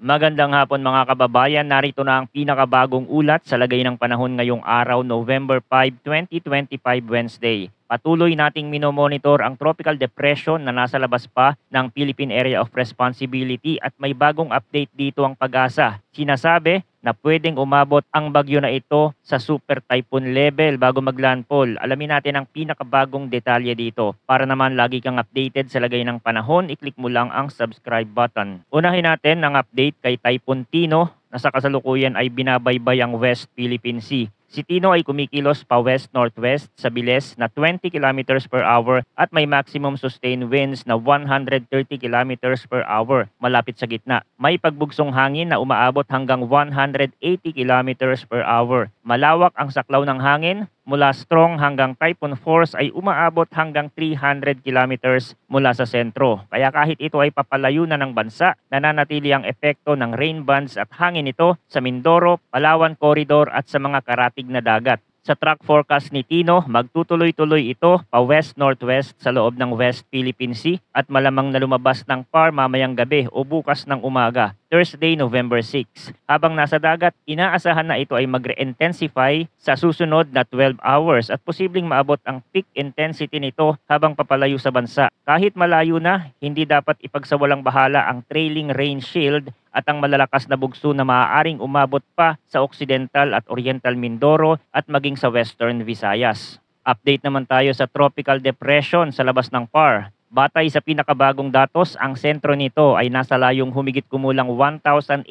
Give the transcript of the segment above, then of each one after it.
Magandang hapon mga kababayan, narito na ang pinakabagong ulat sa lagay ng panahon ngayong araw, November 5, 2025, Wednesday. Patuloy nating minomonitor ang tropical depression na nasa labas pa ng Philippine Area of Responsibility at may bagong update dito ang Pag-asa. Sinasabi na pwedeng umabot ang bagyo na ito sa super typhoon level bago maglandfall. Alamin natin ang pinakabagong detalye dito. Para naman lagi kang updated sa lagay ng panahon, i-click mo lang ang subscribe button. Unahin natin ang update kay Typhoon Tino na sa kasalukuyan ay binabaybay ang West Philippine Sea. Si Tino ay kumikilos pa west-northwest sa bilis na 20 kilometers per hour at may maximum sustained winds na 130 kilometers per hour malapit sa gitna. May pagbugsong hangin na umaabot hanggang 180 kilometers per hour. Malawak ang saklaw ng hangin, mula strong hanggang typhoon force ay umaabot hanggang 300 kilometers mula sa sentro. Kaya kahit ito ay papalayo na ng bansa, nananatili ang epekto ng rain bands at hangin ito sa Mindoro, Palawan Corridor at sa mga karatig na dagat. Sa track forecast ni Tino, magtutuloy-tuloy ito pa west-northwest sa loob ng West Philippine Sea at malamang na lumabas ng PAR mamayang gabi o bukas ng umaga, Thursday, November 6. Habang nasa dagat, inaasahan na ito ay magre-intensify sa susunod na 12 hours at posibleng maabot ang peak intensity nito habang papalayo sa bansa. Kahit malayo na, hindi dapat ipagsawalang bahala ang trailing rain shield at ang malalakas na bugso na maaaring umabot pa sa Occidental at Oriental Mindoro at maging sa Western Visayas. Update naman tayo sa tropical depression sa labas ng PAR. Batay sa pinakabagong datos, ang sentro nito ay nasa layong humigit kumulang 1,835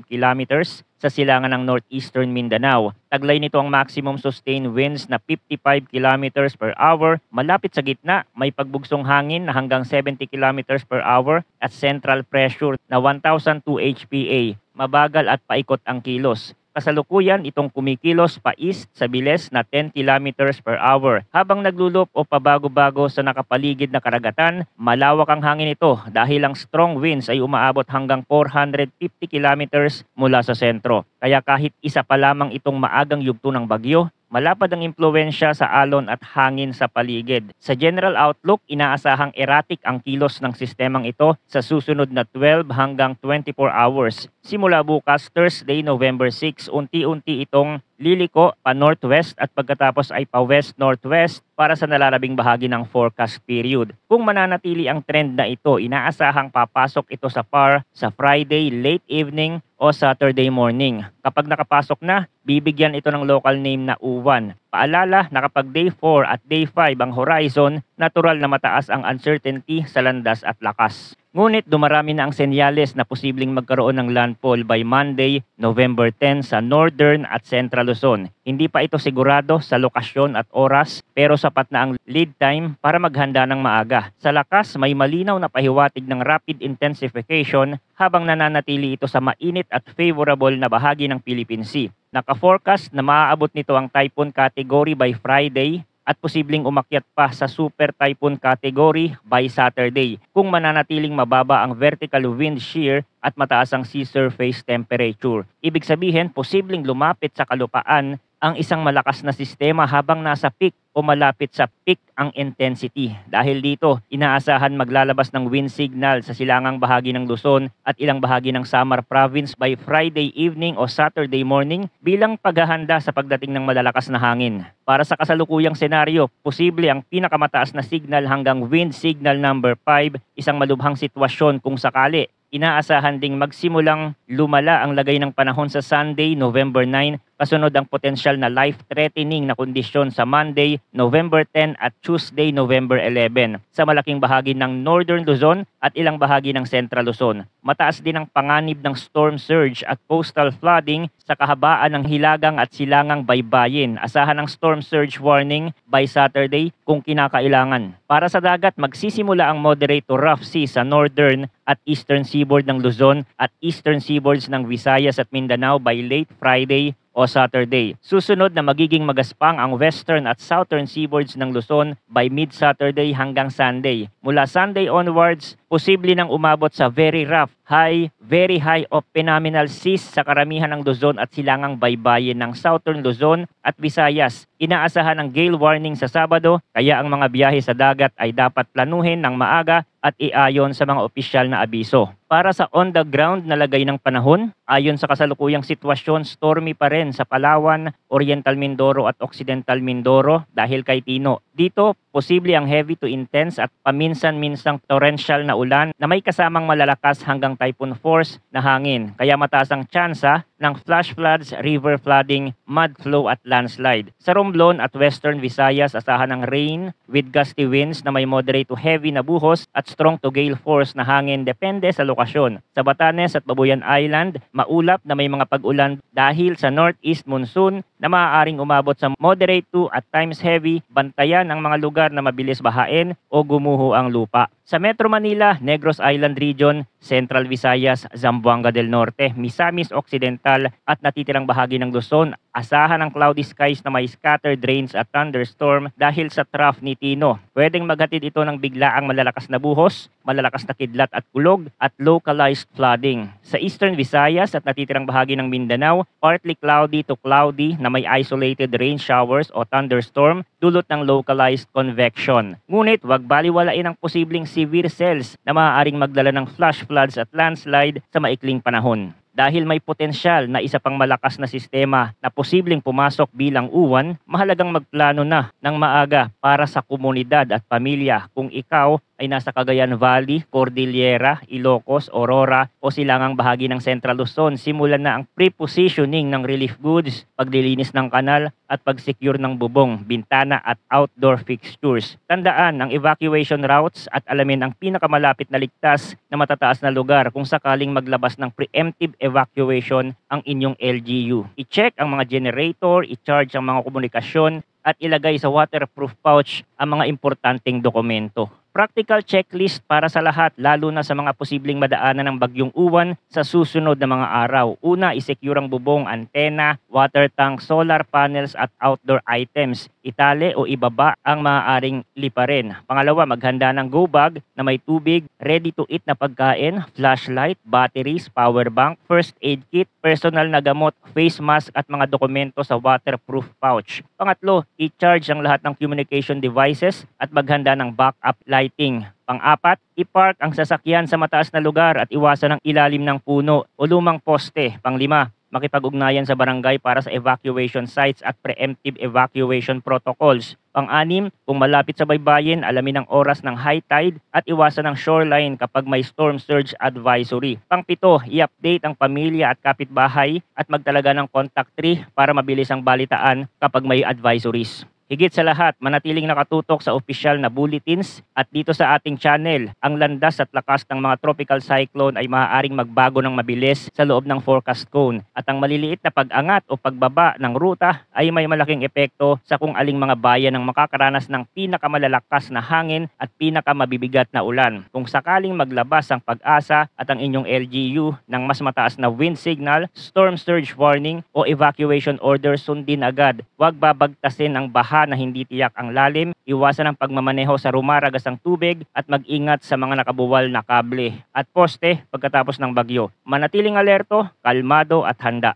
kilometers sa silangan ng northeastern Mindanao. Taglay nito ang maximum sustained winds na 55 kilometers per hour. Malapit sa gitna, may pagbugsong hangin na hanggang 70 kilometers per hour at central pressure na 1,002 HPA. Mabagal at paikot ang kilos. Kasalukuyan itong kumikilos pa east sa bilis na 10 kilometers per hour. Habang naglulop o pabago-bago sa nakapaligid na karagatan, malawak ang hangin ito dahil ang strong winds ay umaabot hanggang 450 kilometers mula sa sentro. Kaya kahit isa pa lamang itong maagang yugto ng bagyo, malapad ang impluwensya sa alon at hangin sa paligid. Sa general outlook, inaasahang erratic ang kilos ng sistemang ito sa susunod na 12 hanggang 24 hours. Simula bukas, Thursday, November 6, unti-unti itong liliko pa northwest at pagkatapos ay pa west-northwest para sa nalalabing bahagi ng forecast period. Kung mananatili ang trend na ito, inaasahang papasok ito sa PAR sa Friday late evening o Saturday morning. Kapag nakapasok na, bibigyan ito ng local name na U1. Paalala na kapag day 4 at day 5 ang horizon, natural na mataas ang uncertainty sa landas at lakas. Ngunit dumarami na ang senyales na posibleng magkaroon ng landfall by Monday, November 10 sa Northern at Central Luzon. Hindi pa ito sigurado sa lokasyon at oras pero sapat na ang lead time para maghanda ng maaga. Sa lakas, may malinaw na pahiwatig ng rapid intensification habang nananatili ito sa mainit at favorable na bahagi ng Philippine Sea. Naka-forecast na maaabot nito ang typhoon category by Friday at posibleng umakyat pa sa super typhoon category by Saturday kung mananatiling mababa ang vertical wind shear at mataas ang sea surface temperature. Ibig sabihin, posibleng lumapit sa kalupaan ang isang malakas na sistema habang nasa peak o malapit sa peak ang intensity. Dahil dito, inaasahan maglalabas ng wind signal sa silangang bahagi ng Luzon at ilang bahagi ng Samar Province by Friday evening o Saturday morning bilang paghahanda sa pagdating ng malalakas na hangin. Para sa kasalukuyang senaryo, posible ang pinakamataas na signal hanggang wind signal number 5, isang malubhang sitwasyon kung sakali. Inaasahan ding magsimulang lumala ang lagay ng panahon sa Sunday, November 9, kasunod ang potensyal na life-threatening na kondisyon sa Monday, November 10 at Tuesday, November 11 sa malaking bahagi ng Northern Luzon at ilang bahagi ng Central Luzon. Mataas din ang panganib ng storm surge at coastal flooding sa kahabaan ng Hilagang at Silangang Baybayin. Asahan ang storm surge warning by Saturday kung kinakailangan. Para sa dagat, magsisimula ang moderate to rough sea sa northern at eastern seaboard ng Luzon at eastern seaboards ng Visayas at Mindanao by late Friday o Saturday. Susunod na magiging magaspang ang western at southern seaboards ng Luzon by mid-Saturday hanggang Sunday. Mula Sunday onwards, posible nang umabot sa very rough, high, very high o phenomenal seas sa karamihan ng Luzon at silangang baybayin ng Southern Luzon at Visayas. Inaasahan ang gale warning sa Sabado, kaya ang mga biyahe sa dagat ay dapat planuhin ng maaga at iayon sa mga opisyal na abiso. Para sa on-the-ground na lagay ng panahon, ayon sa kasalukuyang sitwasyon, stormy pa rin sa Palawan, Oriental Mindoro at Occidental Mindoro dahil kay Tino. Dito, posible ang heavy to intense at paminsan-minsang torrential na ulan na may kasamang malalakas hanggang typhoon force na hangin. Kaya mataas ang tsansa ng flash floods, river flooding, mud flow at landslide. Sa Romblon at Western Visayas, asahan ng rain with gusty winds na may moderate to heavy na buhos at strong to gale force na hangin depende sa lokasyon. Sa Batanes at Babuyan Island, maulap na may mga pag-ulan dahil sa northeast monsoon na maaaring umabot sa moderate to at times heavy. Bantayan ang mga lugar na mabilis bahain o gumuho ang lupa. Sa Metro Manila, Negros Island Region, Central Visayas, Zamboanga del Norte, Misamis Occidental at natitirang bahagi ng Luzon, asahan ang cloudy skies na may scattered rains at thunderstorm dahil sa trough ni Tino. Pwedeng maghatid ito ng biglaang malalakas na buhos, malalakas na kidlat at kulog at localized flooding. Sa Eastern Visayas at natitirang bahagi ng Mindanao, partly cloudy to cloudy na may isolated rain showers o thunderstorm dulot ng localized convection. Ngunit huwag baliwalain ang posibleng severe cells na maaaring magdala ng flash floods at landslide sa maikling panahon. Dahil may potensyal na isa pang malakas na sistema na posibleng pumasok bilang uwan, mahalagang magplano na ng maaga para sa komunidad at pamilya kung ikaw ay nasa Cagayan Valley, Cordillera, Ilocos, Aurora o silangang bahagi ng Central Luzon. Simulan na ang pre-positioning ng relief goods, paglilinis ng kanal at pag-secure ng bubong, bintana at outdoor fixtures. Tandaan ang evacuation routes at alamin ang pinakamalapit na ligtas na matataas na lugar kung sakaling maglabas ng preemptive evacuation ang inyong LGU. I-check ang mga generator, i-charge ang mga komunikasyon at ilagay sa waterproof pouch ang mga importanteng dokumento. Practical checklist para sa lahat, lalo na sa mga posibleng madaanan ng bagyong uwan sa susunod na mga araw. Una, isecure ang bubong, antena, water tank, solar panels at outdoor items. Itali o ibaba ang maaaring liparin. Pangalawa, maghanda ng go bag na may tubig, ready to eat na pagkain, flashlight, batteries, power bank, first aid kit, personal na gamot, face mask at mga dokumento sa waterproof pouch. Pangatlo, i-charge ang lahat ng communication devices at maghanda ng backup lighting. Pang-apat, i-park ang sasakyan sa mataas na lugar at iwasan ang ilalim ng puno o lumang poste. Pang-lima, makipag-ugnayan sa barangay para sa evacuation sites at preemptive evacuation protocols. Pang-anim, kung malapit sa baybayin, alamin ang oras ng high tide at iwasan ang shoreline kapag may storm surge advisory. Pang-pito, i-update ang pamilya at kapitbahay at magtalaga ng contact tree para mabilis ang balitaan kapag may advisories. Higit sa lahat, manatiling nakatutok sa opisyal na bulletins at dito sa ating channel. Ang landas at lakas ng mga tropical cyclone ay maaaring magbago ng mabilis sa loob ng forecast cone. At ang maliliit na pag-angat o pagbaba ng ruta ay may malaking epekto sa kung aling mga bayan ang makakaranas ng pinakamalalakas na hangin at pinakamabibigat na ulan. Kung sakaling maglabas ang Pag-asa at ang inyong LGU ng mas mataas na wind signal, storm surge warning o evacuation order, sundin agad. Huwag babagtasin ang baha na hindi tiyak ang lalim, iwasan ang pagmamaneho sa rumaragas ang tubig at mag-ingat sa mga nakabuwal na kable at poste pagkatapos ng bagyo. Manatiling alerto, kalmado at handa.